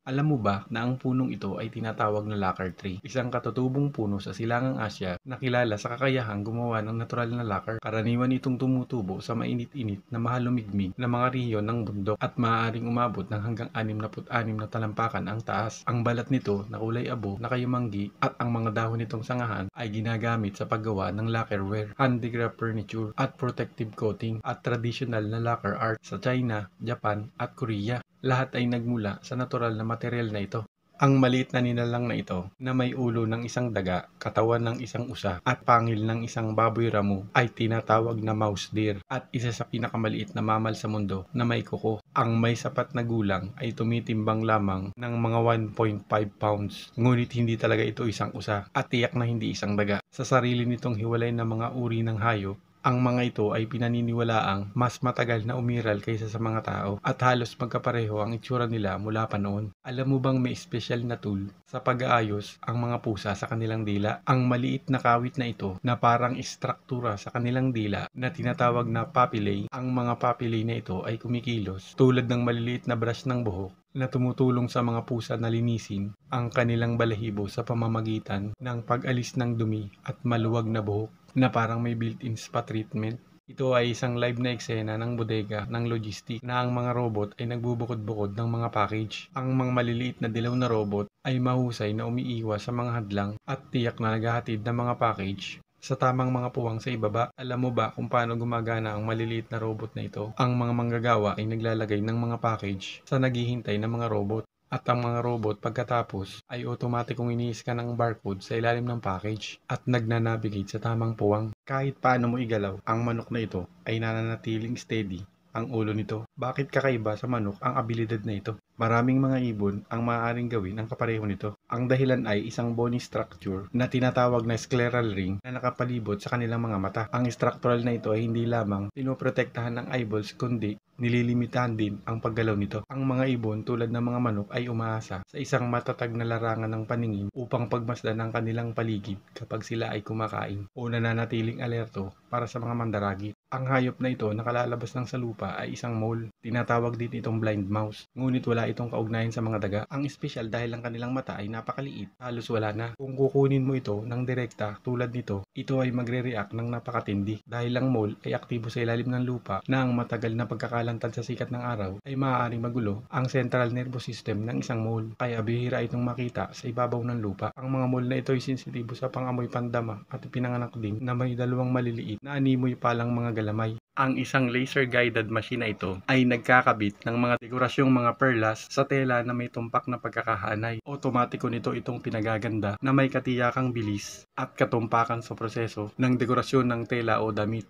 Alam mo ba na ang punong ito ay tinatawag na lacquer tree, isang katutubong puno sa Silangang Asya na kilala sa kakayahang gumawa ng natural na lacquer. Karaniwan itong tumutubo sa mainit-init na mahalumigmig na mga rehiyon ng bundok at maaaring umabot ng hanggang 66 na talampakan ang taas. Ang balat nito na kulay abo na kayumanggi at ang mga dahon nitong sangahan ay ginagamit sa paggawa ng lacquerware, handicraft furniture at protective coating at traditional na lacquer art sa China, Japan at Korea. Lahat ay nagmula sa natural na materyal na ito. Ang maliit na nilalang na ito na may ulo ng isang daga, katawan ng isang usa at pangil ng isang baboy ramo ay tinatawag na mouse deer at isa sa pinakamaliit na mammal sa mundo na may kuko. Ang may sapat na gulang ay tumitimbang lamang ng mga 1.5 pounds. Ngunit hindi talaga ito isang usa at tiyak na hindi isang daga. Sa sarili nitong hiwalay na mga uri ng hayop, ang mga ito ay pinaniniwalaang mas matagal na umiral kaysa sa mga tao at halos magkapareho ang itsura nila mula pa noon. Alam mo bang may espesyal na tool sa pag-aayos ang mga pusa sa kanilang dila? Ang maliit na kawit na ito na parang istruktura sa kanilang dila na tinatawag na papillary. Ang mga papillary na ito ay kumikilos tulad ng maliliit na brush ng buhok na tumutulong sa mga pusa na linisin ang kanilang balahibo sa pamamagitan ng pag-alis ng dumi at maluwag na buhok na parang may built-in spa treatment. Ito ay isang live na eksena ng bodega ng logistic na ang mga robot ay nagbubukod-bukod ng mga package. Ang mga maliliit na dilaw na robot ay mahusay na umiiwas sa mga hadlang at tiyak na naghahatid ng mga package sa tamang mga puwang sa ibaba. Alam mo ba kung paano gumagana ang maliliit na robot na ito? Ang mga manggagawa ay naglalagay ng mga package sa naghihintay na mga robot. At ang mga robot pagkatapos ay otomatikong ini-scan ang barcode sa ilalim ng package at nagnanavigate sa tamang puwang. Kahit paano mo igalaw, ang manok na ito ay nananatiling steady ang ulo nito. Bakit kakaiba sa manok ang abilidad na ito? Maraming mga ibon ang maaaring gawin ang kapareho nito. Ang dahilan ay isang bony structure na tinatawag na scleral ring na nakapalibot sa kanilang mga mata. Ang structural na ito ay hindi lamang pinoprotektahan ng eyeballs kundi nililimitahan din ang paggalaw nito. Ang mga ibon tulad ng mga manok ay umaasa sa isang matatag na larangan ng paningin upang pagmasdan ang kanilang paligid kapag sila ay kumakain o nananatiling alerto para sa mga mandaragit. Ang hayop na ito nakalalabas ng salupa ay isang mole. Tinatawag din itong blind mouse. Ngunit wala itong kaugnayan sa mga daga. Ang espesyal dahil ang kanilang mata ay napakaliit, halos wala na. Kung kukunin mo ito ng direkta tulad nito, ito ay magre-react ng napakatindi. Dahil ang mole ay aktibo sa ilalim ng lupa na ang matagal na pagkakalantad sa sikat ng araw ay maaaring magulo ang central nervous system ng isang mole. Kaya bihira itong makita sa ibabaw ng lupa. Ang mga mole na ito ay sensitibo sa pangamoy pandama at pinanganak din na may dalawang maliliit na animoy palang mga galamay. Ang isang laser-guided machine na ito ay nagkakabit ng mga dekorasyong mga perlas sa tela na may tumpak na pagkakahanay. Otomatiko nito itong pinagaganda na may katiyakang bilis at katumpakan sa proseso ng dekorasyon ng tela o damit.